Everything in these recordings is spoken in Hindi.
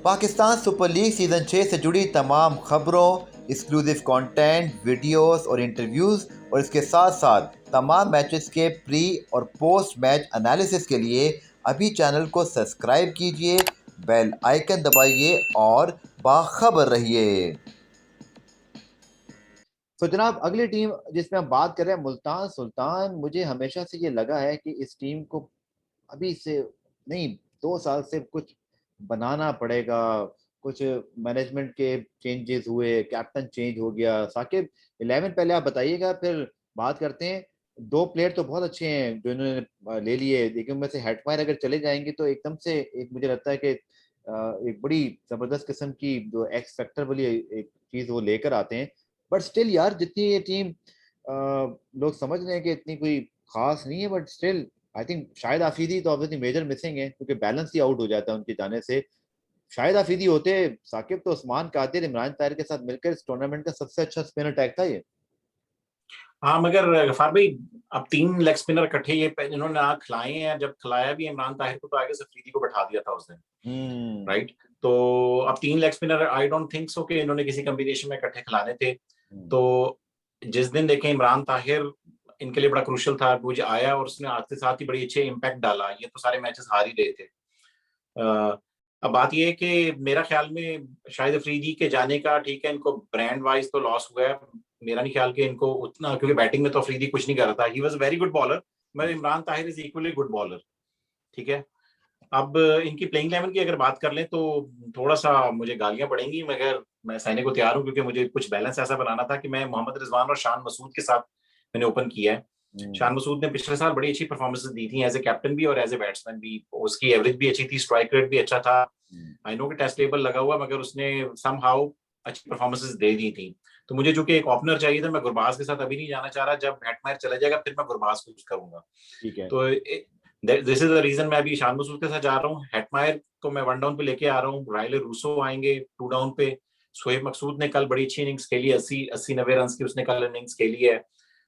पाकिस्तान सुपर लीग सीज़न 6 से जुड़ी तमाम खबरों, एक्सक्लूसिव कंटेंट, वीडियोस और इंटरव्यूज़ और इसके साथ साथ तमाम मैचेस के प्री और पोस्ट मैच एनालिसिस के लिए अभी चैनल को सब्सक्राइब कीजिए, बेल आइकन दबाइए और बाखबर रहिए। तो जनाब, अगली टीम जिसमें हम बात कर रहे हैं मुल्तान सुल्तान। मुझे हमेशा से ये लगा है कि इस टीम को अभी से नहीं, 2 साल से कुछ बनाना पड़ेगा। कुछ मैनेजमेंट के चेंजेस हुए, कैप्टन चेंज हो गया। साकिब 11 पहले आप बताइएगा, फिर बात करते हैं। दो प्लेयर तो बहुत अच्छे हैं जो इन्होंने ले लिए, लेकिन उनमें से हेटमायर अगर चले जाएंगे तो एकदम से एक मुझे लगता है कि एक बड़ी जबरदस्त किस्म की जो एक्स फैक्टर वाली एक चीज वो लेकर आते हैं। बट स्टिल यार, जितनी ये टीम लोग समझ रहे हैं कि इतनी कोई खास नहीं है, बट स्टिल आई थिंक शायद आफीदी तो ऑब्वियसली मेजर मिसिंग है, क्योंकि बैलेंस ही आउट हो जाता है उनके जाने से। शायद आफीदी होते साकिब तो उस्मान कादिर, इमरान ताहिर के साथ मिलकर इस टूर्नामेंट का सबसे अच्छा स्पिनर टैग था ये। हाँ, मगर गफार भाई, अब 3 लेग स्पिनर इकट्ठे ये इन्होंने आग खिलाए हैं। जब खिलाया भी इमरान ताहिर को तो आगे से अफरीदी को बैठा दिया था उस दिन, हम्म। राइट। तो अब 3 leg spinner I don't think so कि इन्होंने किसी कॉम्बिनेशन में इकट्ठे खिलाने थे। हम्म। तो जिस दिन देखें इमरान ताहिर इनके लिए बड़ा क्रूशियल था, मुझे आया और उसने आते साथ ही बड़ी अच्छे इम्पैक्ट डाला। ये तो सारे मैचेस हार ही रहे थे। अब बात यह है कि मेरा ख्याल में शायद अफरीदी के जाने का, ठीक है, इनको ब्रांड वाइज तो लॉस हुआ है। मेरा नहीं ख्याल कि इनको उतना, क्योंकि बैटिंग में तो अफरीदी कुछ नहीं कर रहा था। He was very good bowler, मगर Imran Tahir is equally good bowler, ठीक है। अब इनकी प्लेइंग 11 की अगर बात कर लें तो थोड़ा सा मुझे गालियां पड़ेंगी, मगर मैं सहने को तैयार हूं, क्योंकि मुझे कुछ बैलेंस ऐसा बनाना था कि मैं मोहम्मद रिजवान और शान मसूद के साथ मैंने ओपन किया है। हम्म। शान मसूद ने पिछले साल बड़ी अच्छी परफॉर्मेंसेस दी थी, एज ए कैप्टन भी और एज ए बैट्समैन भी। उसकी एवरेज भी अच्छी थी, स्ट्राइक रेट भी अच्छा था। हम्म। आई नो कि टेस्ट टेबल लगा हुआ, मगर उसने सम हाउ अच्छी परफॉर्मेंसेस दे दी थी। तो मुझे चूंकि एक ओपनर चाहिए था, मैं गुरबाज के साथ अभी नहीं जाना चाह रहा। जब बैटमैन चला जाएगा फिर मैं गुरबाज को यूज करूंगा। ठीक है। तो दिस इज द रीजन मैं अभी शान मसूद के साथ जा रहा हूँ। हेटमायर को मैं 1 डाउन पे लेके आ रहा हूँ। राइले रूसो आएंगे 2 डाउन पे। शोएब मकसूद ने कल बड़ी अच्छी इनिंग्स खेली, 80-90 रन की उसने कल इनिंग्स खेली है।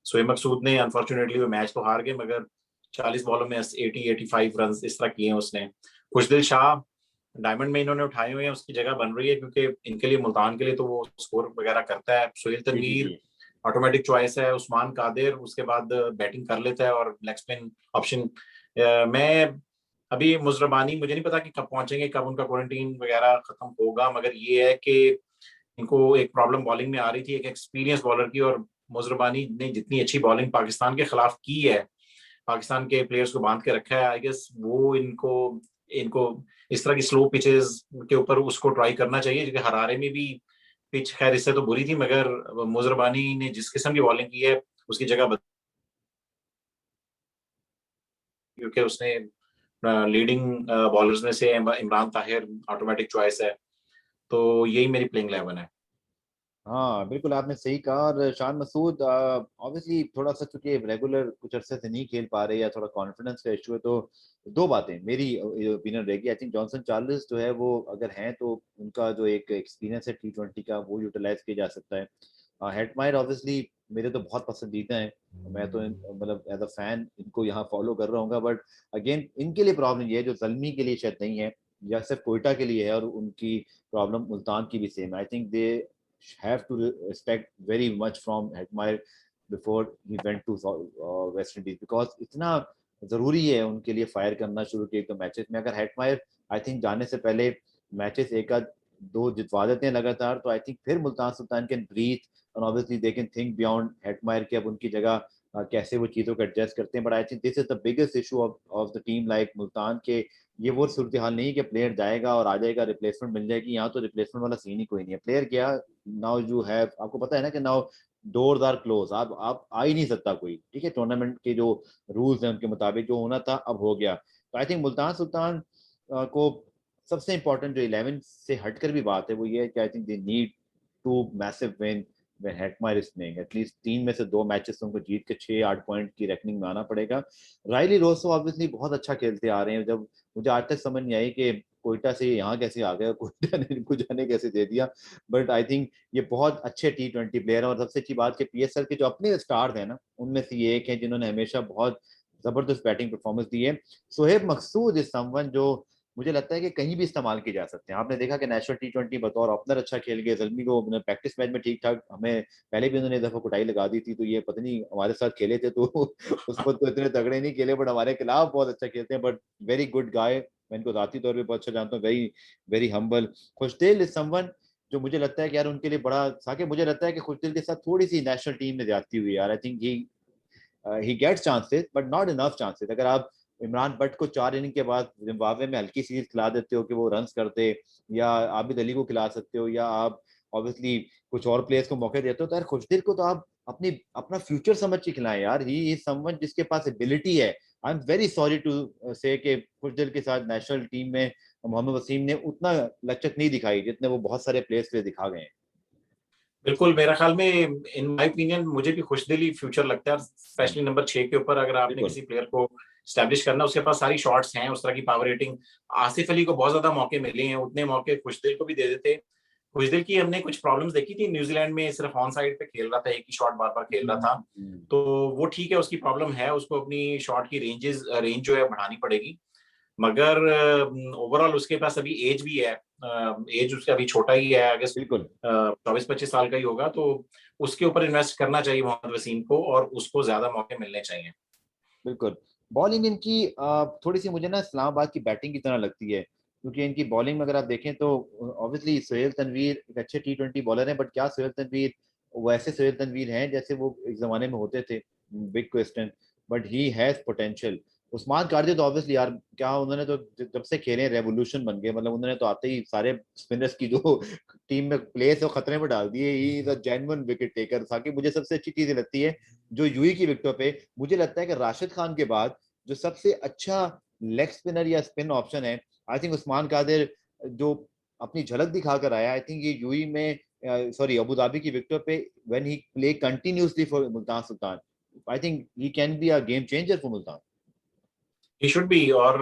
शोएब मकसूद ने अनफॉर्चुनेटली वो मैच तो हार गए, मगर 40 बॉलों में 80-85 रन इस तरह किए हैं उसने। खुशदिल शाह डायमंड में इन्होंने उठाए हुए हैं, उसकी जगह बन रही है, क्योंकि इनके लिए, मुल्तान के लिए तो वो स्कोर वगैरह करता है। सोहेल जी जी तनवीर जी। ऑटोमेटिक चॉइस है। उस्मान कादिर उसके बाद बैटिंग कर लेता है और लेग स्पिन ऑप्शन। मैं अभी मुजरबानी, मुझे नहीं पता कि कब पहुंचेंगे, कब उनका क्वारंटीन वगैरह खत्म होगा, मगर ये है कि इनको एक प्रॉब्लम बॉलिंग में आ रही थी, एक एक्सपीरियंस बॉलर की। और मुजरबानी ने जितनी अच्छी बॉलिंग पाकिस्तान के खिलाफ की है, पाकिस्तान के प्लेयर्स को बांध के रखा है, आई गेस वो इनको इनको इस तरह की स्लो पिचेस के ऊपर उसको ट्राई करना चाहिए। क्योंकि हरारे में भी पिच खैर इससे तो बुरी थी, मगर मुजरबानी ने जिस किस्म की बॉलिंग की है उसकी जगह क्योंकि उसने लीडिंग बॉलर्स में से इमरान ताहिर ऑटोमेटिक चॉइस है। तो यही मेरी प्लेइंग 11 है। हाँ बिल्कुल, आपने सही कहा। और शान मसूद ऑब्वियसली थोड़ा सा, चूंकि रेगुलर कुछ अरसे से नहीं खेल पा रहे या थोड़ा कॉन्फिडेंस का इशू है, तो दो बातें मेरी ओपिनियन रहेगी। आई थिंक जॉनसन चार्ल्स जो है वो अगर हैं तो उनका जो एक एक्सपीरियंस है T20 का वो यूटिलाइज किया जा सकता है। हेटमायर ऑब्वियसली मेरे तो बहुत पसंदीदा हैं। मैं तो मतलब एज अ फैन इनको यहाँ फॉलो कर रहा हूँ, बट अगेन इनके लिए प्रॉब्लम ये है जो जल्मी के लिए शायद नहीं है, या सिर्फ कोयटा के लिए है, और उनकी प्रॉब्लम मुल्तान की भी सेम है। आई think they have to respect very much from Hetmeyer before he went to West Indies, because इतना जरूरी है उनके लिए फायर करना शुरू किए तो मैचेस में। अगर हेटमायर आई थिंक जाने से पहले मैचेस एक आध दो जितवा देते हैं लगातार, तो आई थिंक फिर मुल्तान सुल्तान कैन ब्रीथ और obviously they can think beyond Hetmyer के अब उनकी जगह कैसे वो चीज़ों को एडजस्ट करते हैं। But I think this is the biggest issue of the team like Multan के। ये वो सूरत हाल नहीं है कि प्लेयर जाएगा और आ जाएगा, रिप्लेसमेंट मिल जाएगी। यहाँ तो रिप्लेसमेंट वाला सीन ही कोई नहीं है। प्लेयर गया, नाउ यू हैव, आपको पता है ना कि नाउ डोर्स आर क्लोज, आप आ ही नहीं सकता कोई, ठीक है। टूर्नामेंट के जो रूल्स हैं उनके मुताबिक जो होना था अब हो गया। तो आई थिंक मुल्तान सुल्तान को सबसे इंपॉर्टेंट जो 11 से हटकर भी बात है वो ये है कि I think they need to massive win when Hetmeyer is playing। At least 3 में से 2 मैचेस उनको जीत के 6-8 पॉइंट की रैंकिंग में आना पड़ेगा। राइली रोसो ऑब्वियसली बहुत अच्छा खेलते आ रहे हैं। जब मुझे आज तक समझ नहीं आई कि कोयटा से यहाँ कैसे आ गया, कोयटा ने इनको जाने कैसे दे दिया। बट आई थिंक ये बहुत अच्छे T20 प्लेयर हैं। और सबसे अच्छी बात कि PSL के जो अपने स्टार्स हैं ना, उनमें से ये एक है जिन्होंने हमेशा बहुत जबरदस्त बैटिंग परफॉर्मेंस दी है। सोहेब मकसूद इज समवन जो मुझे लगता है कि कहीं भी इस्तेमाल किए जा सकते हैं। आपने देखा कि नेशनल टी20 बतौर ओपनर अच्छा खेल गए, ज़ल्मी को प्रैक्टिस मैच में ठीक ठाक, हमें पहले भी उन्होंने एक दफा कुटाई लगा दी थी, तो ये पता नहीं हमारे साथ खेले थे तो उसको तो इतने तगड़े नहीं खेले, बट हमारे खिलाफ बहुत अच्छा खेलते हैं। बट वेरी गुड गाय, मैं इनको जाती तौर पर बहुत अच्छा जानता हूँ, very very humble. Khushdil is someone जो मुझे लगता है कि यार उनके लिए बड़ा साके, मुझे लगता है कि खुशदिल के साथ थोड़ी सी नेशनल टीम में ज्यादती हुई यार। I think he gets chances but not enough chances. अगर आप इमरान बट को 4 इनिंग के बाद जिम्बाब्वे में हल्की सीरीज खिला देते हो कि वो रन्स करते, या आबिद अली को खिला सकते हो, या आप ऑब्वियसली कुछ और प्लेयर्स को मौके देते हो, तो यार खुशदिल को तो आप अपनी अपना फ्यूचर समझ के खिलाएं यार। ही इज समवन जिसके पास एबिलिटी है। I am very sorry to say कि खुशदिल के साथ नेशनल टीम में मोहम्मद वसीम ने उतना लचक नहीं दिखाई जितने वो बहुत सारे प्लेयर्स के लिए दिखा गए हैं। बिल्कुल, मेरा ख्याल में इन माय ओपिनियन मुझे भी खुशदिली फ्यूचर लगता है, स्पेशली नंबर 6 के ऊपर अगर आपने बिल्कुल किसी प्लेयर को एस्टैब्लिश करना, उसके पास सारी शॉट्स हैं, उस तरह की पावर रेटिंग। आसिफ अली को बहुत ज्यादा मौके मिले हैं, उतने मौके खुशदिल को भी दे देते। खुशदिल की हमने कुछ प्रॉब्लम्स देखी थी न्यूजीलैंड में, सिर्फ ऑन साइड पे खेल रहा था, एक ही शॉट बार बार खेल रहा था। तो वो ठीक है, उसकी प्रॉब्लम है, उसको अपनी शॉट की रेंज जो है बढ़ानी पड़ेगी। मगर ओवरऑल उसके पास अभी एज भी है, एज उसका अभी छोटा ही है, आई गेस बिल्कुल 24-25 साल का ही होगा, तो उसके ऊपर इन्वेस्ट करना चाहिए मोहम्मद वसीम को, और उसको ज्यादा मौके मिलने चाहिए। बिल्कुल। बॉलिंग इनकी थोड़ी सी मुझे ना इस्लामाबाद की बैटिंग की तरह लगती है, क्योंकि इनकी बॉलिंग में अगर आप देखें तो ऑब्वियसली सोहेल तनवीर एक अच्छे टी20 बॉलर हैं, बट क्या सोहेल तनवीर वैसे सोहेल तनवीर हैं जैसे वो एक जमाने में होते थे? Big question. But he has potential. Usman कारदी तो ऑब्वियसली यार, क्या उन्होंने तो जब से खेले रेवोल्यूशन बन गए, मतलब उन्होंने तो आते ही सारे स्पिनर्स की जो टीम में प्लेस है वो खतरे में डाल दिए। He is a genuine wicket taker. ताकि मुझे सबसे अच्छी चीज लगती है जो यूई की विकेटों पे, मुझे लगता है कि राशिद खान के बाद जो सबसे अच्छा लेग स्पिनर या स्पिन ऑप्शन है, आई थिंक उस्मान कादिर जो अपनी झलक दिखा कर आया। आई थिंक ये यूई में सॉरी अबू धाबी की विकेटों पे when he play continuously for Multan Sultan, I think he can be a game changer for Multan. He should be. और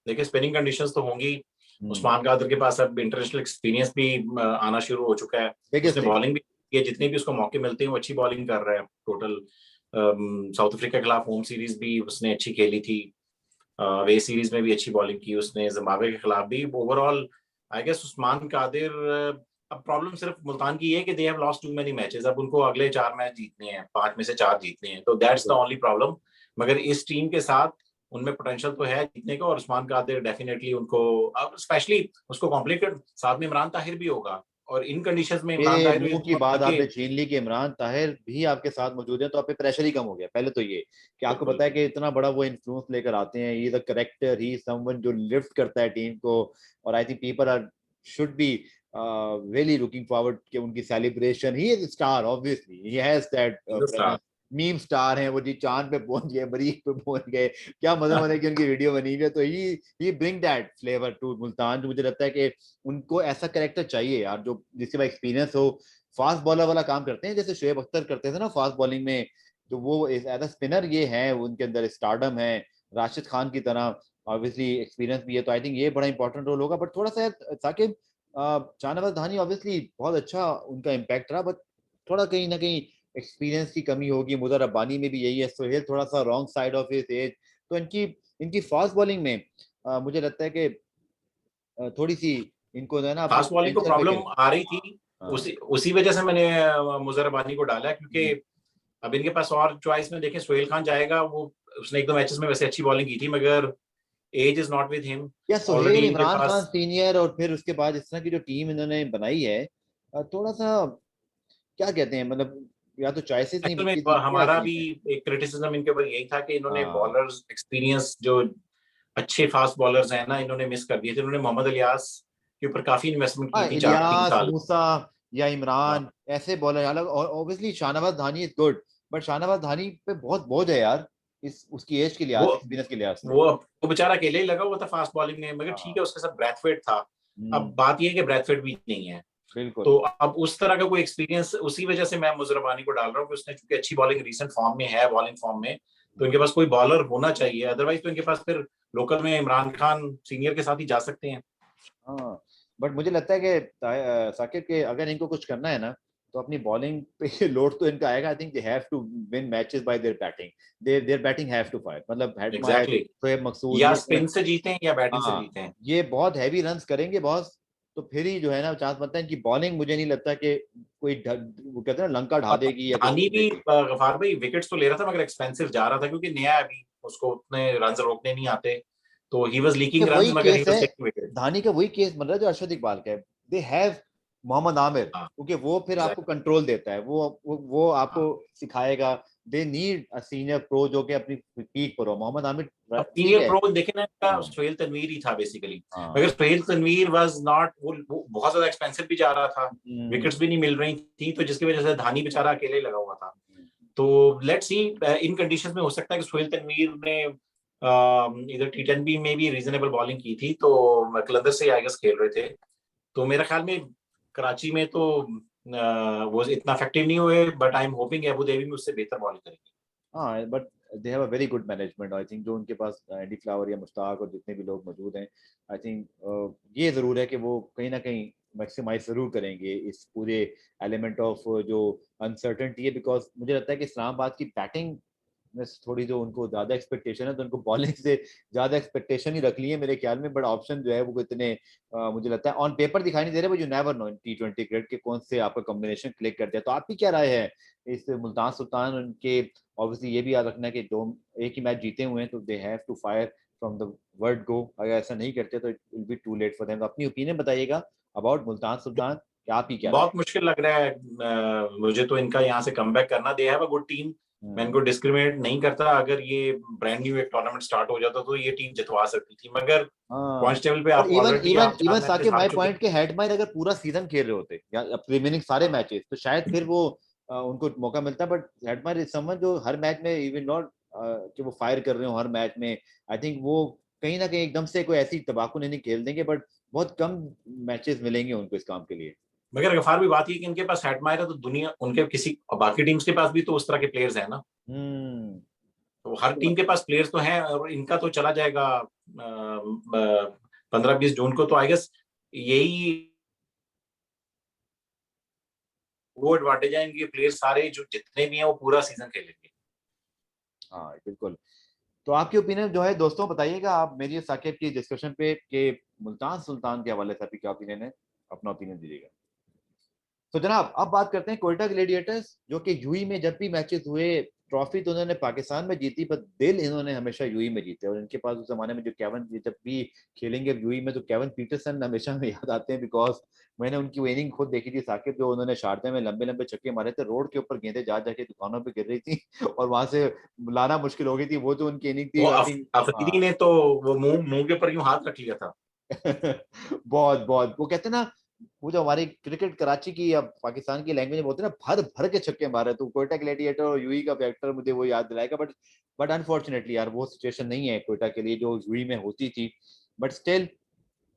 देखिए, स्पिनिंग कंडीशंस तो होंगी। उस्मान कादर के पास अब इंटरनेशनल एक्सपीरियंस भी आना शुरू हो चुका है। बिगेस्ट उसने थिंग। बॉलिंग भी की है, जितने भी उसको मौके मिलते हैं वो अच्छी बॉलिंग कर रहा है। टोटल साउथ अफ्रीका के खिलाफ होम सीरीज भी उसने अच्छी खेली थी, वे सीरीज में भी अच्छी बॉलिंग की उसने, जिम्बाब्वे के खिलाफ भी। Overall I guess Usman Qadir, अब प्रॉब्लम सिर्फ मुल्तान की है कि they have lost too many matches. अब उनको अगले 4 मैच जीतने हैं, 5 में से 4 जीतने हैं, तो दैट्स द ओनली प्रॉब्लम। मगर इस टीम के साथ उनमें पोटेंशियल तो है जीतने का, और उस्मान कादिर डेफिनेटली उनको, अब स्पेशली उसको कॉम्प्लीकेट, साथ में इमरान ताहिर भी होगा, और इन कंडीशंस में इमरान मेरे ताहिर मुंह की बात भी आपने छीन ली कि इमरान ताहिर भी आपके साथ मौजूद है, तो आप पे प्रेशर ही कम हो गया। पहले तो ये कि आपको बिल्कुल। पता है कि इतना बड़ा वो इन्फ्लुएंस लेकर आते हैं, ये द करेक्टर, ही समवन जो लिफ्ट करता है टीम को। और I think people are should be really looking forward कि उनकी celebration, he is star obviously, he has that presence. Meme star हैं वो जी, चांद पे पहुंच गए, मरीख पे पहुंच गए, क्या मजे मजे की उनकी वीडियो बनी हुई है। तो he bring that flavour to Multan, जो मुझे लगता है कि उनको ऐसा कैरेक्टर चाहिए यार, जो जिसके पास एक्सपीरियंस हो। फास्ट बॉलर वाला काम करते हैं जैसे शोएब अख्तर करते थे ना फास्ट बॉलिंग में, तो वो एज अ स्पिनर ये है, उनके अंदर स्टारडम है राशिद खान की तरह, ऑब्वियसली एक्सपीरियंस भी है। तो आई थिंक ये बड़ा इंपॉर्टेंट रोल होगा। बट थोड़ा सा साकिब, शाहनवाज धानी ऑब्वियसली बहुत अच्छा उनका इम्पैक्ट रहा, बट थोड़ा कहीं ना कहीं एक्सपीरियंस की कमी होगी। मुदर रब्बानी में भी यही है, सोहेल थोड़ा सा wrong side of his age. तो इनकी इनकी फास्ट बॉलिंग में मुझे लगता है कि थोड़ी सी इनको जो है ना अपने फास्ट बॉलिंग को पोटेंशियल पे प्रॉब्लम खेल। आ रही थी, हाँ उसी उसी वजह से मैंने मुजर रब्बानी को डाला, क्योंकि अब इनके पास और चॉइस में देखें, सोहेल खान जाएगा, वो उसने 1-2 मैचेस में वैसे अच्छी बॉलिंग की थी, मगर age is not with him. या ऑलरेडी सोहेल, इनके इमरान खान पास, सीनियर, और फिर उसके बाद इस तरह की जो टीम इन्होंने बनाई है, थोड़ा सा क्या कहते हैं, मतलब या तो चॉइसेस नहीं एक्चुअल में बल्कि थी, क्या हमारा चीज भी है? एक क्रिटिसिज्म इनके ऊपर यही था कि इन्होंने हाँ बॉलर्स एक्सपीरियंस, जो अच्छे फास्ट बॉलर्स हैं ना, इन्होंने मिस कर दिए थे। इन्होंने मोहम्मद इलियास के ऊपर काफी इन्वेस्टमेंट हाँ, की थी, 3 इलियास साल मूसा या हाँ। इमरान, ऐसे बॉलर अलग। और obviously Shahnawaz Dhani is good, but Shahnawaz Dhani पे बहुत बोझ है यार, इस उसकी एज के लिहाज वो से, एक्सपीरियंस के लिहाज से। वो बेचारा अकेले ही लगा हुआ था फास्ट बॉलिंग में, मगर ठीक हाँ है, उसके साथ ब्रैथवेट था। अब हम्म, बात ये है कि ब्रैथवेट भी नहीं है, बिल्कुल। तो अब उस तरह का कोई एक्सपीरियंस, उसी वजह से मैं मुजर रब्बानी को डाल रहा हूँ कि उसने चूंकि अच्छी बॉलिंग रिसेंट फॉर्म में है, बॉलिंग फॉर्म में, तो इनके पास कोई बॉलर होना चाहिए। अदरवाइज तो इनके पास फिर लोकल में इमरान खान सीनियर के साथ ही जा सकते हैं। हाँ बट मुझे लगता है कि साकिब के अगर इनको कुछ करना है ना, तो अपनी बॉलिंग पे लोड तो इनका आएगा। I think they have to win matches by their batting, their batting have to fire, मतलब हेटमायर, एग्जैक्टली, शोएब मकसूद, या ये स्पिन से जीते हैं या बैटिंग से हाँ जीते हैं। ये बहुत हैवी रन्स करेंगे बॉस, तो फिर ही जो है ना चांस बनता है। इनकी बॉलिंग मुझे नहीं लगता कि कोई वो कहते हैं ना लंका ढा और देगी या कुछ धानी कर भी देगी। गफार भाई विकेट्स तो ले रहा था मगर एक्सपेंसिव जा रहा था क्योंकि नया है अभी, उसको उतने रन रोकने नहीं आते, तो ही वाज ये लीकिंग रन्स वही मगर ही केस है, वाज टेकिंग विकेट। धानी का वही केस बन रहा है जो अर्शद इकबाल का है। दे हैव मोहम्मद आमिर, हाँ क्योंकि वो फिर आपको एग्जैक्टली। कंट्रोल देता है, वो आपको हाँ सिखाएगा। They need a senior pro जो कि अपनी पीक पर हो। मोहम्मद आमिर अब ठीक सीनियर है। प्रो देखे ना इनका हाँ सुहेल तनवीर ही था बेसिकली, मगर हाँ। सुहेल तनवीर वाज नॉट, वो बहुत ज्यादा एक्सपेंसिव भी जा रहा था, हम्म, विकेट्स भी नहीं मिल रही थी, तो जिसकी वजह से धानी बेचारा अकेले ही लगा हुआ था। तो लेट्स सी, इन कंडीशंस में हो सकता है कि सुहेल तनवीर ने इधर टी10 में भी रीजनेबल बॉलिंग की थी, तो कलंदर से आई गेस खेल रहे थे, तो मेरे ख्याल में कराची में तो वो इतना इफेक्टिव नहीं हुए, but I am hoping Abu Dhabi में उससे बेहतर बॉलिंग करेंगे। हाँ but they have a very good management I think, जो उनके पास एंडी फ्लावर या मुश्ताक और जितने भी लोग मौजूद हैं। आई थिंक ये ज़रूर है कि वो कहीं ना कहीं मैक्सिमाइज ज़रूर करेंगे इस पूरे एलिमेंट ऑफ जो अनसर्टेनिटी है, बिकॉज मुझे लगता है कि इस्लामाबाद की बैटिंग में थोड़ी जो उनको ज़्यादा एक्सपेक्टेशन है, तो उनको बॉलिंग से ज़्यादा एक्सपेक्टेशन ही रख ली है मेरे ख्याल में। बट ऑप्शन जो है वो इतने मुझे लगता है ऑन पेपर दिखाई नहीं दे रहे, but you never no T20 cricket के कौन से आपका कॉम्बिनेशन क्लिक करते हैं। तो आपकी क्या राय है इस मुल्तान सुल्तान, उनके ऑब्वियसली ये भी याद रखना है कि दो एक ही मैच जीते हुए हैं, तो they have to fire from the word go. अगर ऐसा नहीं करते तो it will be too late for them. अपनी ओपिनियन बताइएगा अबाउट मुल्तान सुल्तान, क्या आप ही क्या राय बहुत मुश्किल लग रहा है मुझे तो इनका यहाँ से कमबैक करना। They have a good team, है? मैं इनको डिस्क्रिमिनेट नहीं करता, अगर ये ब्रांड न्यू एक टूर्नामेंट स्टार्ट हो जाता तो ये टीम जितवा सकती थी, मगर हाँ पॉइंट्स टेबल पे और आप इवन ऑलरेडी इवन आप इवन 4 मैचेस साकिब, हार माय चुके पॉइंट हैं। के हेडमायर अगर पूरा सीजन खेल रहे होते या रिमेनिंग सारे हाँ मैचेस, तो शायद फिर वो उनको मौका मिलता। बट हेडमायर इज समवन जो हर मैच में इवन नॉट कि वो फायर कर रहे हो हर मैच में। आई थिंक वो कहीं ना कहीं एकदम से कोई ऐसी तबाकू नहीं खेल देंगे, बट बहुत कम मैचेस मिलेंगे उनको इस काम के लिए। मगर गफार भी बात ये कि इनके पास हेटमायर है, तो दुनिया उनके किसी बाकी टीम्स के पास भी तो उस तरह के प्लेयर्स हैं ना, हम्म। तो हर टीम के पास प्लेयर्स तो हैं, और इनका तो चला जाएगा 15-20 जून को, तो आई गेस यही वो एडवांटेज है, इनके प्लेयर्स सारे जो जितने भी हैं वो पूरा सीजन खेलेंगे। हाँ बिल्कुल। तो आपकी ओपिनियन जो है दोस्तों बताइएगा आप मेरी साकिब की डिस्कशन पे कि मुल्तान सुल्तान के हवाले से आपकी क्या ओपिनियन है, अपना ओपिनियन दीजिएगा। तो जनाब अब बात करते हैं कोयटा ग्लेडिएटर्स, जो कि यूई में जब भी मैचेस हुए, ट्रॉफी तो उन्होंने पाकिस्तान में जीती, पर दिल इन्होंने हमेशा यूई में जीते। और इनके पास उस जमाने में जो केवन, जब भी खेलेंगे यूई में, तो केवन पीटरसन हमेशा हमें याद आते हैं, बिकॉज मैंने उनकी वो इनिंग खुद देखी थी साकिब, जो उन्होंने शारजा में लंबे लंबे छक्के मारे थे, रोड के ऊपर गेंदें जा जाके दुकानों पर गिर रही थी और वहां से लाना मुश्किल हो गई थी। वो जो उनकी इनिंग थी वो आई थिंक। अफरीदी ने तो वो मुंह मुंह के ऊपर यूं हाथ रख लिया था। बहुत बहुत वो कहते हैं ना, वो जो हमारी क्रिकेट कराची की या पाकिस्तान की लैंग्वेज में बोलते हैं ना, भर भर के छक्के मारे। तो कोयटा ग्लैडिएटर और यूई का फैक्टर मुझे वो याद दिलाएगा। बट अनफॉर्चुनेटली यार वो सिचुएशन नहीं है कोयटा के लिए जो यूई में होती थी। बट स्टिल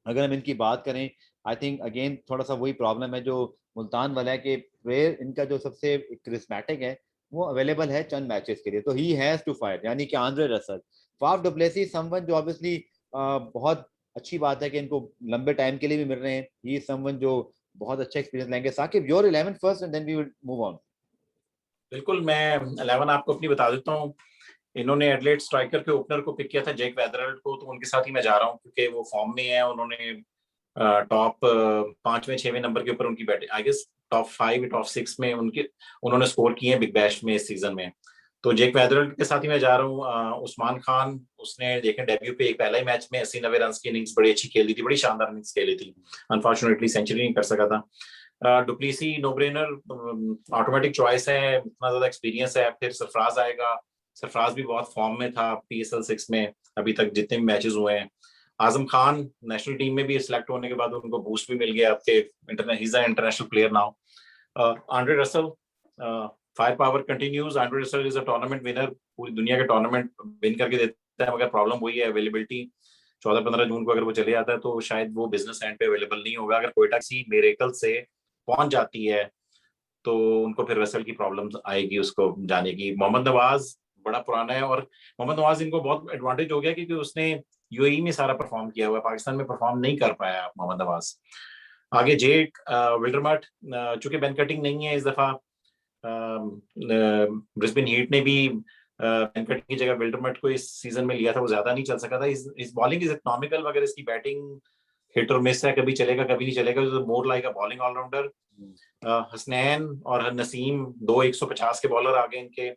अगर हम इनकी बात करें, आई थिंक अगेन थोड़ा सा वही प्रॉब्लम है जो मुल्तान वाला है, कि प्लेयर इनका जो सबसे क्रिस्मेटिक है वो अवेलेबल है चंद मैचेस के लिए, तो ही हैज टू फायर, यानी कि Andre Russell. Faf du Plessis someone जो ऑब्वियसली बहुत अच्छी बात है कि इनको लंबे टाइम के लिए भी मिल रहे हैं, ही समवन जो बहुत अच्छा एक्सपीरियंस लेंगे। Saqib your 11 first and then we will move on. बिल्कुल, मैं 11 आपको अपनी बता देता हूँ। इन्होंने एडलेट स्ट्राइकर के ओपनर को पिक किया था, जैक वेदरल्ड को, तो उनके साथ ही मैं जा रहा हूँ क्योंकि वो फॉर्म में है। उन्होंने टॉप 5वें 6वें नंबर के ऊपर उनकी batting, I guess top 5 top 6 में उनके उन्होंने स्कोर किए हैं बिग बैश में इस सीजन में। तो जेक वेदरल्ड के साथ ही मैं जा रहा हूँ। उस्मान खान, उसने देखें डेब्यू पे एक पहला ही मैच में 80-90 रन की इनिंग्स बड़ी अच्छी खेली थी, बड़ी शानदार इनिंग्स खेली थी। अनफॉर्चुनेटली सेंचुरी नहीं कर सका था। Du Plessis no brainer, automatic choice है, इतना ज्यादा एक्सपीरियंस है। फिर सरफराज आएगा, सरफराज भी बहुत फॉर्म में था PSL 6 में अभी तक जितने भी मैचेस हुए हैं। आजम खान नेशनल टीम में भी सिलेक्ट होने के बाद उनको बूस्ट भी मिल गया, आपके international player now. Andre Russell, fire power continues. Andre Russell is a tournament winner, पूरी दुनिया के टूर्नामेंट विन करके देता है, मगर प्रॉब्लम वही है अवेलेबिलिटी। 14-15 जून को अगर वो चले जाता है तो शायद वो बिजनेस एंड पे अवेलेबल नहीं होगा। अगर कोयटा किसी मेरेकल से पहुंच जाती है तो उनको फिर रसल की प्रॉब्लम आएगी उसको जाने की। मोहम्मद नवाज बड़ा पुराना है, और मोहम्मद नवाज इनको बहुत एडवांटेज हो गया क्योंकि उसने यूएई में सारा परफॉर्म किया हुआ है, पाकिस्तान में परफॉर्म नहीं कर पाया मोहम्मद नवाज। आगे जेक विल्डरमट, चूंकि बेन कटिंग नहीं है इस दफा, ब्रिस्बेन हीट ने भी बेन कटिंग की जगह विल्डरमट को इस सीजन में लिया था, वो ज्यादा नहीं चल सका था। इस बॉलिंग इज इकोनॉमिकल, मगर इसकी बैटिंग हिट और मिस है, कभी चलेगा कभी नहीं चलेगा। More like a bowling allrounder. Hasnain और नसीम 150 के बॉलर आ गए इनके।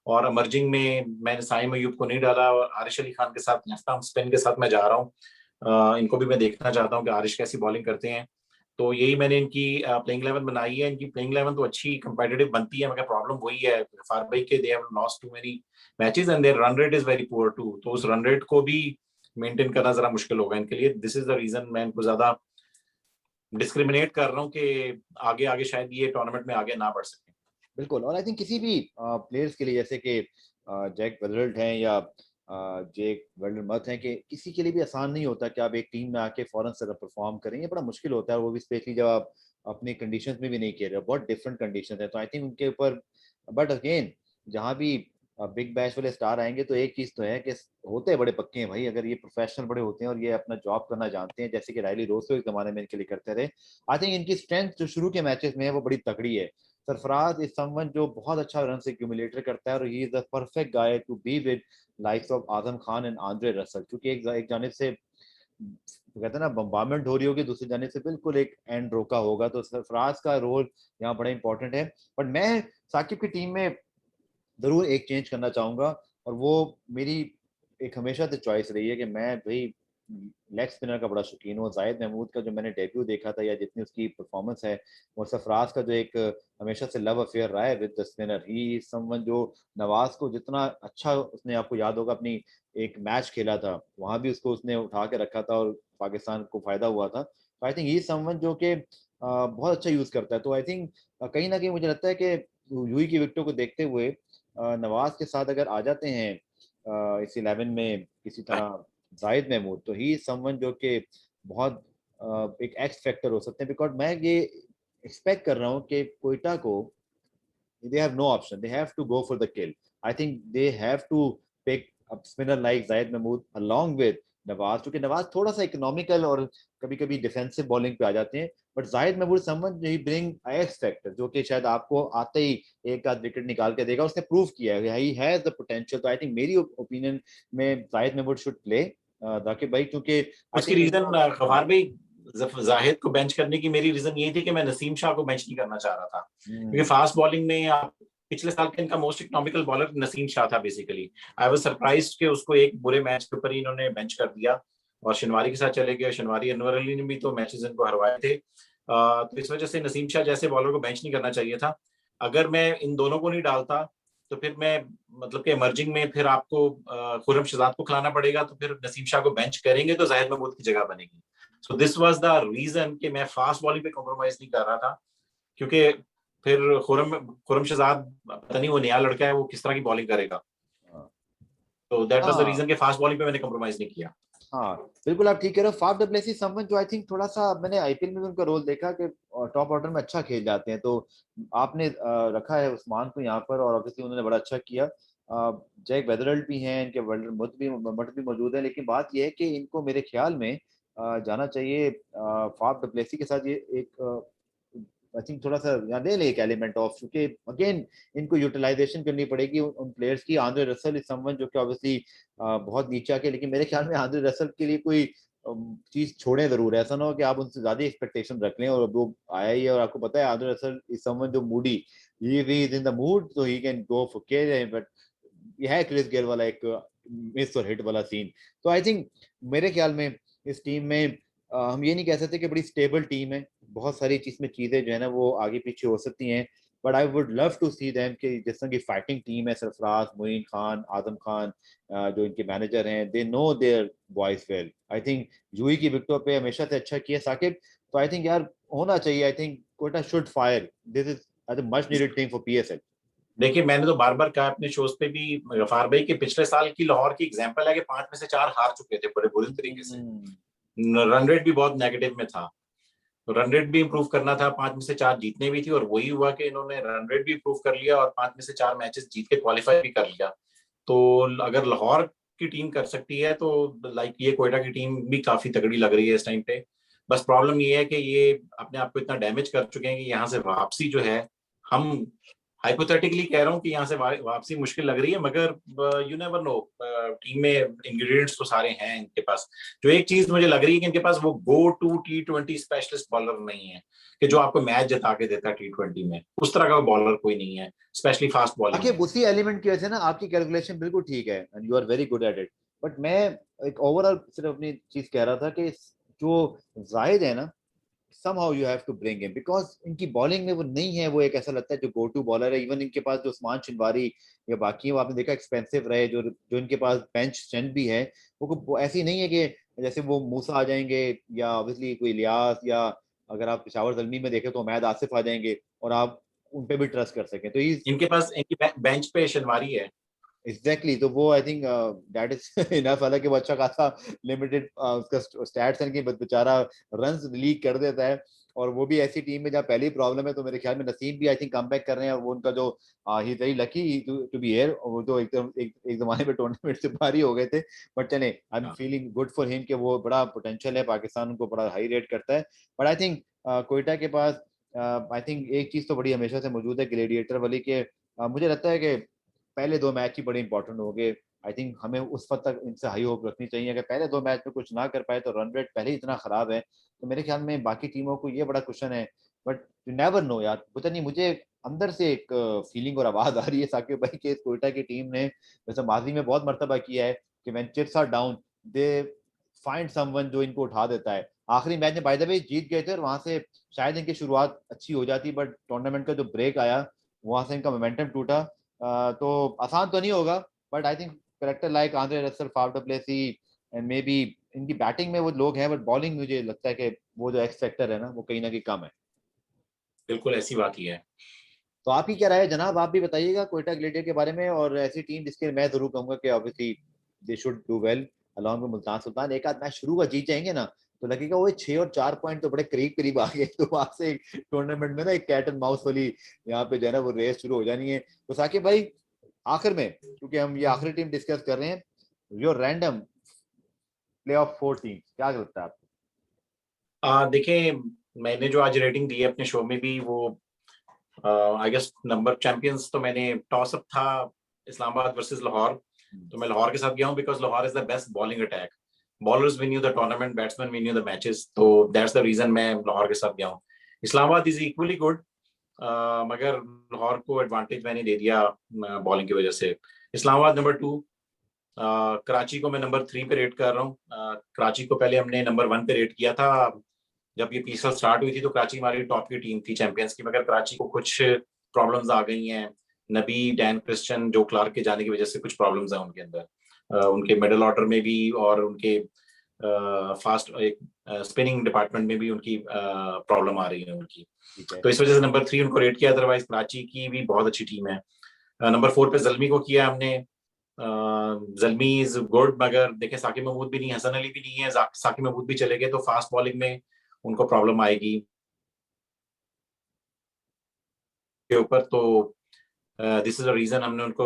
और अमर्जिंग में मैंने साइम अयूब को नहीं डाला, और आरिश अली खान के साथ लेफ्ट आर्म स्पिन के साथ मैं जा रहा हूँ। इनको भी मैं देखना चाहता हूँ कि आरिश कैसी बॉलिंग करते हैं। तो यही मैंने इनकी प्लेइंग 11 बनाई है। इनकी प्लेइंग 11 तो अच्छी कंपेटिटिव बनती है, मगर प्रॉब्लम वही है गफार भाई के, they have lost too many matches and their run rate is very poor too. तो उस रन रेट को भी मेंटेन करना जरा मुश्किल होगा इनके लिए। दिस इज द रीजन मैं इनको ज्यादा डिस्क्रिमिनेट कर रहा हूँ कि आगे आगे शायद ये टूर्नामेंट में आगे ना बढ़ सके। बिल्कुल, और आई थिंक किसी भी प्लेयर्स के लिए, जैसे कि जैक वेदरल्ड हैं या जेक वेल्डरमथ हैं, कि किसी के लिए भी आसान नहीं होता कि आप एक टीम में आके फौरन से परफॉर्म करें। ये बड़ा मुश्किल होता है, वो भी स्पेशली जब आप अपनी कंडीशंस में भी नहीं खेल रहे हो, बहुत डिफरेंट कंडीशंस हैं। तो आई थिंक उनके ऊपर, बट अगेन जहाँ भी बिग बैश वाले स्टार आएंगे तो एक चीज तो है कि होते हैं बड़े पक्के हैं भाई, अगर ये प्रोफेशनल बड़े होते हैं और ये अपना जॉब करना जानते हैं, जैसे कि रायली रोसो एक जमाने में इनके लिए करते थे। आई थिंक इनकी स्ट्रेंथ जो शुरू के मैचेस में है वो बड़ी तगड़ी है। सरफराज इज समवन जो बहुत अच्छा रन से एक्यूमुलेटर करता है, और he is the perfect guy to be with likes of Azam Khan and Andre Russell, क्योंकि एक जानिब से कहते हैं ना बम्बारमेंट हो रही होगी, दूसरी जानिब से बिल्कुल एक एंड रोका होगा, तो सरफराज का रोल यहाँ बड़ा इंपॉर्टेंट है। बट मैं साकिब की टीम में जरूर एक चेंज करना चाहूंगा, और वो मेरी एक हमेशा से चॉइस रही है कि मैं भाई लेग स्पिनर का बड़ा शौकीन हूँ। जाहिद महमूद का जो मैंने डेब्यू देखा था या जितनी उसकी परफॉर्मेंस है, और सरफराज का जो एक हमेशा से लव अफेयर रहा है with the spinner, he someone जो नवाज को जितना अच्छा, उसने आपको याद होगा अपनी एक मैच खेला था वहां भी उसको उसने उठा के रखा था और पाकिस्तान को फायदा हुआ था। तो आई थिंक ही समवन जो कि बहुत अच्छा यूज करता है। तो आई थिंक कहीं ना कहीं मुझे लगता है कि यूई की विकेटों को देखते हुए नवाज के साथ अगर आ जाते हैं इस 11 में किसी तरह जाहिद महमूद, तो ही समवन जो कि बहुत एक एक्स फैक्टर हो सकते हैं। बिकॉज मैं ये एक्सपेक्ट कर रहा हूँ कि कोयटा को they have no option. They have to go for the kill. I think they have to pick a spinner like Zayed Mahmood along with Nawaz, क्योंकि नवाज थोड़ा सा इकोनॉमिकल और कभी कभी डिफेंसिव बॉलिंग पे आ जाते हैं। But Zahid Mahmood someone he bring X factor, जो कि शायद आपको आते ही एक आध विकेट निकाल के देगा। उसने प्रूव किया है ही हैज द पोटेंशियल। तो आई थिंक मेरी ओपिनियन में जाहिद महमूद शुड प्ले दाकिब भाई, क्योंकि आई उसकी थिंक रीजन गफार भाई, जाहिद को बेंच करने की मेरी रीजन यही थी कि मैं नसीम शाह को बेंच नहीं करना चाह रहा था, क्योंकि फास्ट बॉलिंग में आप पिछले साल का इनका most economical bowler Naseem Shah था बेसिकली। आई वाज सरप्राइज्ड कि उसको एक बुरे मैच के ऊपर ही इन्होंने बेंच कर दिया और शनवारी के साथ चले गए। शनवारी, अनवर अली ने भी तो मैचेस इनको हरवाए थे। तो इस वजह से नसीम शाह जैसे बॉलर को बेंच नहीं करना चाहिए था। अगर मैं इन दोनों को नहीं डालता तो फिर मैं, मतलब कि इमर्जिंग में फिर आपको खुर्रम शहजाद को खिलाना पड़ेगा, तो फिर नसीम शाह को बेंच करेंगे तो जाहिद महमूद की जगह बनेगी। So this was the reason कि मैं फास्ट बॉलिंग पे कॉम्प्रोमाइज नहीं कर रहा था, क्योंकि फिर खुर्रम शहजाद, पता नहीं वो नया लड़का है, वो किस तरह की बॉलिंग करेगा। तो दैट वाज द हाँ रीजन कि फास्ट बॉलिंग पे मैंने कॉम्प्रोमाइज नहीं किया। हाँ बिल्कुल, आप ठीक कह रहे हो। फाफ डुप्लेसी समवन जो आई थिंक थोड़ा सा मैंने आईपीएल में भी उनका रोल देखा कि टॉप ऑर्डर में अच्छा खेल जाते हैं। तो आपने रखा है उस्मान को यहाँ पर, और ऑब्वियसली उन्होंने बड़ा अच्छा किया। जैक वेदरल्ड भी हैं, इनके वर्ल्ड मट भी मौजूद है, लेकिन बात यह है कि इनको मेरे ख्याल में जाना चाहिए फाफ डुप्लेसी के साथ। ये एक आई थिंक थोड़ा सा यहाँ ले ले एक एलिमेंट ऑफ, क्योंकि अगेन इनको यूटिलाइजेशन करनी पड़ेगी उन प्लेयर्स की। आंद्रे रसल इज समवन जो कि ऑब्वियसली बहुत नीचे आके, लेकिन मेरे ख्याल में आंद्रे रसल के लिए कोई चीज छोड़े जरूर, ऐसा ना हो कि आप उनसे ज्यादा एक्सपेक्टेशन रख लें। और वो आया ही है, और आपको पता है आंद्रे रसल इज समवन जो moody, he is in the mood तो he can go for care. But ये है क्रिस गेल वाला एक मिस और हिट वाला सीन। तो आई थिंक मेरे ख्याल में इस टीम में हम ये नहीं कह सकते कि बड़ी स्टेबल टीम है। बहुत सारी इसमें चीजें जो है ना वो आगे पीछे हो सकती हैं। But I would love to see them कि जिस तरह की फाइटिंग टीम है, सरफराज, मोइन खान, आजम खान, जो इनके मैनेजर हैं, they know their boys well. I think UAE की विकेटों पे हमेशा से अच्छा किया साकिब। तो आई थिंक यार होना चाहिए, I think Quetta should fire, this is I think much needed thing for PSL. देखिए, मैंने तो बार बार कहा अपने शोज पे भी गफार भाई के, पिछले साल की लाहौर की एग्जांपल है कि 5 में से 4 हार चुके थे बड़े बुरे तरीके से। रन रेट भी बहुत नेगेटिव में था, तो रन रेट भी इंप्रूव करना था। 5 में से 4 जीतने भी थी, और वही हुआ कि इन्होंने रन रेट भी इंप्रूव कर लिया और 5 में से 4 मैचेस जीत के क्वालिफाई भी कर लिया। तो अगर लाहौर की टीम कर सकती है तो लाइक ये कोयटा की टीम भी काफी तगड़ी लग रही है इस टाइम पे। बस प्रॉब्लम ये है कि ये अपने आप को इतना डैमेज कर चुके हैं कि यहाँ से वापसी जो है, हम हाइपोथेटिकली कह रहा हूँ कि यहाँ से वापसी मुश्किल लग रही है, मगर यू नेवर नो, टीम में इंग्रेडिएंट्स तो सारे हैं इनके पास। जो एक चीज मुझे लग रही है कि इनके पास वो go to T20 specialist bowler नहीं है, कि जो आपको मैच जिता के देता है T20 में, उस तरह का बॉलर कोई नहीं है, स्पेशली फास्ट बॉलिंग आखिर में। उसी एलिमेंट की वजह से ना आपकी कैलकुलेशन बिल्कुल ठीक है and you are very good at it, but मैं एक ओवरऑल सिर्फ अपनी चीज कह रहा था कि जो जाहिद है ना, somehow you have to bring him because इनकी बॉलिंग में वो नहीं है, वो एक ऐसा लगता है जो गो टू बॉलर है। इवन इनके पास जो उस्मान चिनवारी या बाकी वो आपने देखा एक्सपेंसिव रहे, जो जो इनके पास बेंच स्ट्रेंथ भी है, वो ऐसी नहीं है कि जैसे वो मूसा आ जाएंगे या ऑब्वियसली कोई इलियास, या अगर आप पिशावर जल्मी में देखें तो उमैद आसिफ आ जाएंगे और आप उन पे भी ट्रस्ट कर सकें, तो इनके पास इनकी बेंच पे शनवारी है। एग्जैक्टली तो वो I think that is enough, हालांकि वो अच्छा खासा लिमिटेड उसका स्टैट्स है कि बेचारा रन्स लीक कर देता है, और वो भी ऐसी टीम में जहाँ पहली प्रॉब्लम है। तो मेरे ख्याल में नसीम भी आई थिंक कम बैक कर रहे हैं, और वो उनका जो he very lucky to be here, वो तो एकदम एक जमाने में टूर्नामेंट से बाहर ही हो गए थे, बट चले आई एम हाँ, फीलिंग गुड फॉर हिम कि वो बड़ा पोटेंशियल है, पाकिस्तान उनको बड़ा हाई रेट करता है। बट आई थिंक कोयटा के पास आई थिंक एक चीज तो बड़ी हमेशा से मौजूद है ग्लेडिएटर वाली के, मुझे लगता है कि पहले दो मैच ही बड़े इंपॉर्टेंट हो गए। आई थिंक हमें उस वक्त तक इनसे हाई होप रखनी चाहिए, अगर पहले दो मैच में कुछ ना कर पाए तो रन रेट पहले ही इतना खराब है, तो मेरे ख्याल में बाकी टीमों को ये बड़ा क्वेश्चन है। बट यू नेवर नो यार, पता नहीं, मुझे अंदर से एक फीलिंग और आवाज आ रही है साकिब भाई के, इस कोयटा की टीम ने जैसे माजी में बहुत मर्तबा किया है कि when chips are down they find someone जो इनको उठा देता है। आखिरी मैच में बाय द वे जीत गए थे, और वहां से शायद इनकी शुरुआत अच्छी हो जाती, बट टूर्नामेंट का जो ब्रेक आया वहां से इनका मोमेंटम टूटा। तो आसान तो नहीं होगा, but I think character like Andre Russell, Faf du Plessis and may be इनकी बैटिंग में वो लोग हैं, बट बॉलिंग मुझे लगता है कि वो जो एक्स फैक्टर है ना वो कहीं ना कहीं कम है। बिल्कुल ऐसी बात ही है। तो आपकी क्या राय है जनाब, आप भी बताइएगा कोयटा ग्लेडियर के बारे में, और ऐसी टीम जिसके मैं जरूर कहूंगा कि obviously they should do well along with Multan Sultan. एक आध मैच शुरू का जीत जाएंगे ना तो लगेगा वो 6 और 4 पॉइंट तो बड़े करीब करीब आ गए, तो वहां से टूर्नामेंट में ना एक कैट एंड माउस वाली यहाँ पे जो है ना वो रेस शुरू हो जानी है। तो साकिब भाई आखिर में, क्योंकि हम ये आखिरी टीम डिस्कस कर रहे हैं, your random play of 4 team क्या लगता है आपको? देखिए, मैंने जो आज रेटिंग दी है अपने शो में भी, वो आई गेस नंबर चैंपियंस तो मैंने टॉस अप था इस्लामाबाद वर्सेस लाहौर, तो मैं लाहौर के साथ गया हूँ because Lahore is the best bowling attack. Bowlers win you the tournament, batsman win you the matches, तो दैट्स द रीजन मैं लाहौर के साथ गया हूँ। इस्लामाबाद इज इक्वली गुड, मगर लाहौर को एडवांटेज मैंने दे दिया बॉलिंग की वजह से। इस्लामाबाद नंबर 2, कराची को मैं नंबर 3 पे रेट कर रहा हूँ। कराची को पहले हमने नंबर 1 पे रेट किया था, जब ये पीएसएल स्टार्ट हुई थी तो कराची हमारी टॉप की टीम थी चैंपियंस की, मगर कराची को कुछ प्रॉब्लम्स आ गई हैं। नबी, डैन क्रिश्चियन, जो क्लार्क के जाने की वजह से कुछ प्रॉब्लम्स हैं उनके अंदर, उनके मिडिल ऑर्डर में भी, और उनके फास्ट एक स्पिनिंग डिपार्टमेंट में भी उनकी प्रॉब्लम आ रही है उनकी। ठीक है। तो इस वजह से नंबर 3 उनको रेट किया, अदरवाइज कराची की भी बहुत अच्छी टीम है। नंबर 4 पे जल्मी को किया हमने। जल्मी इज गुड, मगर देखें साकिब महमूद भी नहीं, हसन अली भी नहीं है, साकिब महमूद भी चले गए तो फास्ट बॉलिंग में उनको प्रॉब्लम आएगी के ऊपर। तो दिस इज द रीजन हमने उनको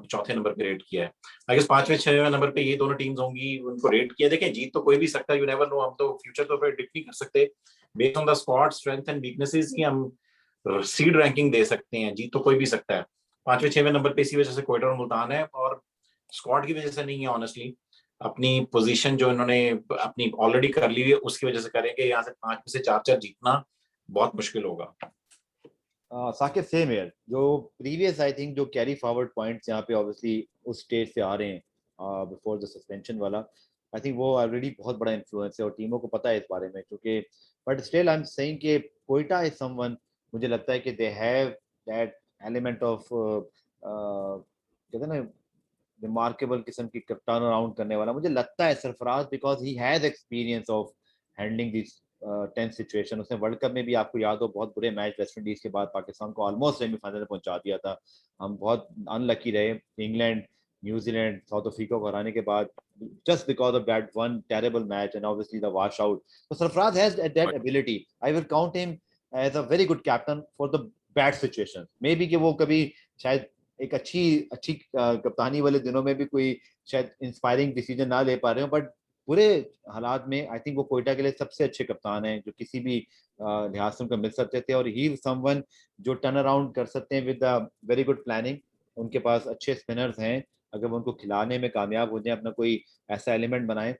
चौथे नंबर पे रेट किया है। आई गेस 5वें 6वें नंबर पे ये दोनों टीम्स होंगी, उनको रेट किया। देखें, जीत तो कोई भी सकता है, यू नेवर नो, हम तो फ्यूचर तो प्रेडिक्ट नहीं कर सकते। Based on the squad strength and weaknesses ही हम सीड रैंकिंग दे सकते हैं, जीत तो कोई भी सकता है। 5वें 6वें नंबर पे इसी वजह से क्वेटा और मुल्तान है, और स्क्वाड की वजह से नहीं है ऑनेस्टली। अपनी पोजीशन जो इन्होंने अपनी ऑलरेडी कर ली है उसकी वजह से करेंगे। यहाँ से 5 में से 4 जीतना बहुत मुश्किल होगा। साकिब सेम है जो प्रीवियस आई थिंक जो कैरी फॉरवर्ड पॉइंट्स यहाँ पे ऑब्वियसली उस स्टेज से आ रहे हैं बिफोर द सस्पेंशन वाला, आई थिंक वो ऑलरेडी बहुत बड़ा इन्फ्लुएंस है और टीमों को पता है इस बारे में, क्योंकि but still I am saying कि कोयटा इज समवन, मुझे लगता है कि they have that element of कहते हैं ना रिमार्केबल किस्म की टर्न अराउंड करने वाला, मुझे लगता है Sarfaraz, because he has experience of handling this tense situation. उसने वर्ल्ड कप में भी आपको याद हो बहुत बुरे मैच वेस्ट इंडीज के बाद पाकिस्तान को ऑलमोस्ट सेमीफाइनल में पहुंचा दिया था। हम बहुत अनलकी रहे इंग्लैंड, न्यूजीलैंड, साउथ अफ्रीका को हराने के बाद, just because of that one terrible match and obviously the washout. So Sarfraz has that ability. I will count him as a very good captain for the bad situations. Maybe कि वो कभी शायद एक अच्छी अच्छी कप्तानी वाले दिनों में भी कोई शायद इंस्पायरिंग डिसीजन ना ले पा रहे हो, बट पूरे हालात में आई थिंक वो कोयटा के लिए सबसे अच्छे कप्तान हैं जो किसी भी लिहाज से उनको मिल सकते थे, और ही समवन जो टर्न अराउंड कर सकते हैं विद वेरी गुड प्लानिंग। उनके पास अच्छे स्पिनर्स हैं, अगर वो उनको खिलाने में कामयाब हो जाए, अपना कोई ऐसा एलिमेंट बनाए।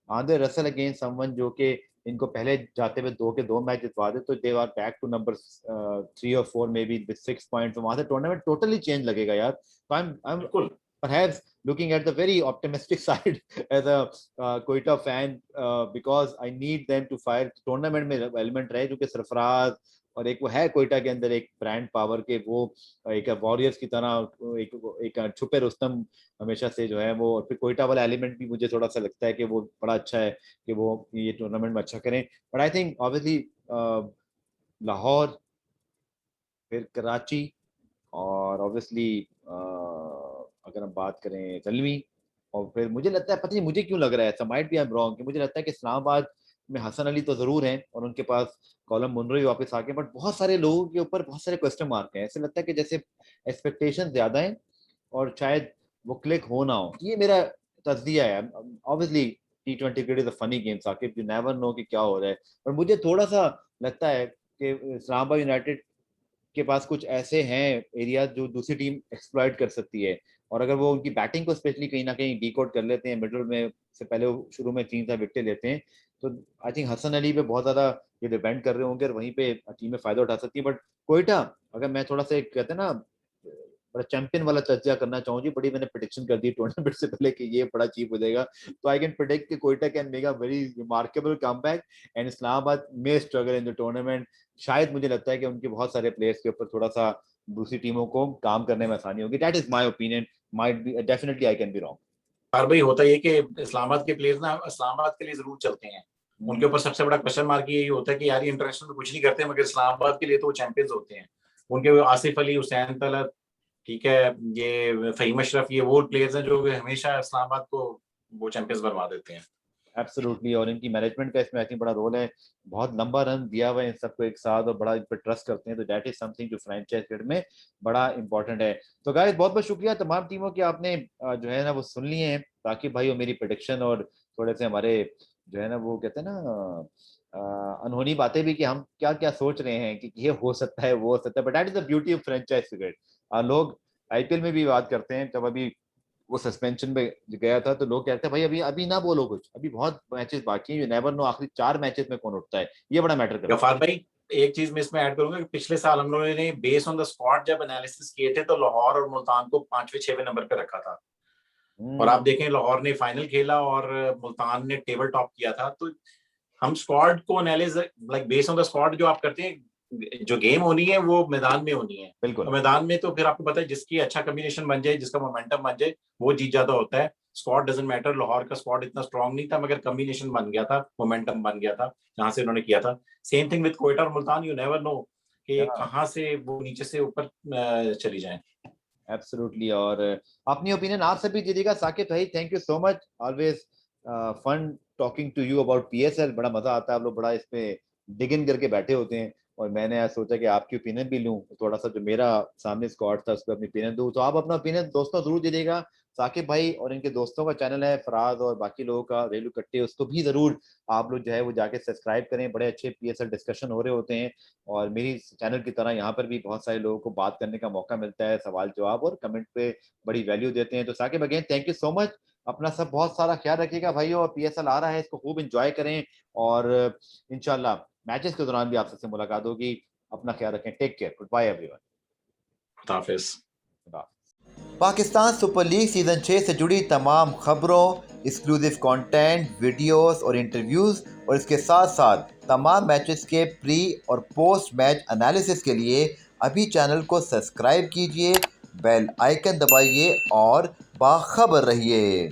आंद्रे रसल अगेन समवन जो कि इनको पहले जाते हुए 2 मैच जितवा दे, तो they are back to number 3 और 4 मे बी विद 6 पॉइंट्स। वहां से टूर्नामेंट टोटली चेंज लगेगा यार। तो आई एम बिल्कुल perhaps looking at the very optimistic side as a Quetta fan, because I need them to fire tournament में element रहे, जो कि सरफराज और एक वो है कोयटा के अंदर एक ब्रांड पावर के, वो एक वॉरियर्स की तरह एक छुपे रुस्तम हमेशा से जो है वो, और फिर कोयटा वाला एलिमेंट भी मुझे थोड़ा सा लगता है कि वो बड़ा अच्छा है कि वो ये टूर्नामेंट में अच्छा करें। But I think obviously Lahore, फिर कराची, और ऑब्वियसली अगर हम बात करें जलवी, और फिर मुझे लगता है, पता नहीं मुझे क्यों लग रहा है, ऐसा might be I am wrong, कि मुझे लगता है कि इस्लामाबाद में हसन अली तो जरूर हैं और उनके पास कॉलम मुनरो ही वापस आ गए, बट बहुत सारे लोगों के ऊपर बहुत सारे क्वेश्चन मार्क हैं। ऐसे लगता है कि जैसे एक्सपेक्टेशन ज्यादा है और शायद वो क्लिक हो ना हो। ये मेरा तज्जिया है। Obviously T20 cricket is a funny game Saqib, you never know कि क्या हो रहा है, पर मुझे थोड़ा सा लगता है कि इस्लामाबाद यूनाइटेड के पास कुछ ऐसे हैं एरिया जो दूसरी टीम एक्सप्लॉइट कर सकती है, और अगर वो उनकी बैटिंग को स्पेशली कहीं ना कहीं डिकोड कर लेते हैं मिडिल में से पहले, वो शुरू में 3 4 विकेट लेते हैं, तो आई थिंक हसन अली पे बहुत ज्यादा ये डिपेंड कर रहे होंगे, और वहीं पे टीम में फायदा उठा सकती है। बट कोयटा, अगर मैं थोड़ा सा कहते हैं ना बड़ा चैंपियन वाला चर्चा करना चाहूँ जी, बड़ी मैंने प्रिडिक्शन कर दी टूर्नामेंट से पहले कि ये बड़ा चीप हो जाएगा, तो आई कैन प्रिडिक्ट कि Quetta can make a very remarkable comeback and Islamabad may struggle in the tournament. शायद मुझे लगता है कि उनके बहुत सारे प्लेयर्स के ऊपर थोड़ा सा दूसरी टीमों को काम करने में आसानी होगी। That is my opinion, might be definitely I can be और भाई होता ये कि इस्लामाबाद के प्लेयर्स ना इस्लामाबाद के लिए जरूर चलते हैं। उनके रॉन्ग। ऊपर सबसे बड़ा क्वेश्चन मार्क यही होता है कि यार ये इंटरनेशनल में कुछ नहीं करते मगर इस्लामाबाद के लिए तो वो चैंपियंस होते हैं। उनके वो आसिफ अली, हुसैन तलत, ठीक है, ये फहीम अशरफ, ये वो प्लेयर्स हैं जो हमेशा इस्लामाबाद को वो चैंपियंस बनवा देते हैं। एब्सोल्युटली, और इनकी मैनेजमेंट का इसमें आई थिंक बड़ा रोल है। बहुत लंबा रन दिया हुआ है इन सबको एक साथ, और बड़ा इन पर ट्रस्ट करते हैं, तो दैट इज समथिंग जो फ्रेंचाइज क्रिकेट में बड़ा इंपॉर्टेंट है। तो गाइस बहुत बहुत शुक्रिया तमाम टीमों की, आपने जो है ना वो सुन लिए हैं, ताकि भाई वो मेरी प्रोडिक्शन और थोड़े से हमारे जो है ना वो कहते हैं ना अनहोनी बातें भी, कि हम क्या क्या सोच रहे हैं कि ये हो सकता है वो हो सकता है, but that is the beauty of franchise cricket. लोग आईपीएल में भी बात करते हैं, जब अभी वो सस्पेंशन में गया था तो लोग कहते हैं भाई अभी अभी ना बोलो कुछ, अभी बहुत मैचेस बाकी हैं, यू नेवर नो आखिरी 4 मैचेस में कौन उठता है, ये बड़ा मैटर करता गफार भाई, एक चीज मैं इसमें ऐड करूंगा कि पिछले साल हम लोगों ने बेस ऑन द स्पॉट जब एनालिसिस किए थे तो लाहौर और मुल्तान को 5वें 6वें नंबर पे रखा था। है। और आप देखें लाहौर ने फाइनल खेला और मुल्तान ने टेबल टॉप किया था। तो हम स्क्वाड को analyse like based on the squad जो आप करते हैं, जो गेम होनी है वो मैदान में होनी है। बिल्कुल। और मैदान में तो फिर आपको पता है जिसकी अच्छा कॉम्बिनेशन बन जाए, जिसका मोमेंटम बन जाए, वो जीत जाता होता है। Squad doesn't matter. लाहौर का स्क्वाड इतना स्ट्रांग नहीं था मगर कॉम्बिनेशन बन गया था, मोमेंटम बन गया था जहां से उन्होंने किया था। सेम थिंग विद कोयटा और मुल्तान, यू नेवर नो कि कहां से वो नीचे से ऊपर चली जाए। एब्सोल्युटली, और अपनी ओपिनियन आप सभी दीजिएगा। साकिब भाई thank you so much, always fun talking to you about PSL, बड़ा मजा आता है, आप लोग बड़ा इस पे डिग इन करके बैठे होते हैं, और मैंने आज सोचा कि आपकी ओपिनियन भी लूं, थोड़ा सा जो मेरा सामने स्क्वाड था उस पर अपनी ओपिनियन दूं, तो आप अपना ओपिनियन दोस्तों जरूर दीजिएगा। साकिब भाई और इनके दोस्तों का चैनल है फराज और बाकी लोगों का रेलू कट्टे, उसको भी जरूर आप लोग जो है वो जाके सब्सक्राइब करें, बड़े अच्छे पीएसएल डिस्कशन हो रहे होते हैं, और मेरी चैनल की तरह यहाँ पर भी बहुत सारे लोगों को बात करने का मौका मिलता है, सवाल जवाब और कमेंट पे बड़ी वैल्यू देते हैं। तो Saqib again thank you so much, अपना सब बहुत सारा ख्याल रखिएगा भाई, और पीएसएल आ रहा है, इसको खूब एंजॉय करें, और इंशाल्लाह मैचेस के दौरान भी आपसे मुलाकात होगी। अपना ख्याल रखें, take care, good bye everyone. हाफिज। पाकिस्तान सुपर लीग सीजन 6 से जुड़ी तमाम खबरों, एक्सक्लूसिव कंटेंट, वीडियोस और इंटरव्यूज, और इसके साथ साथ तमाम मैचेस के प्री और पोस्ट मैच एनालिसिस के लिए अभी चैनल को सब्सक्राइब कीजिए, बेल आइकन दबाइए और बाखबर रहिए।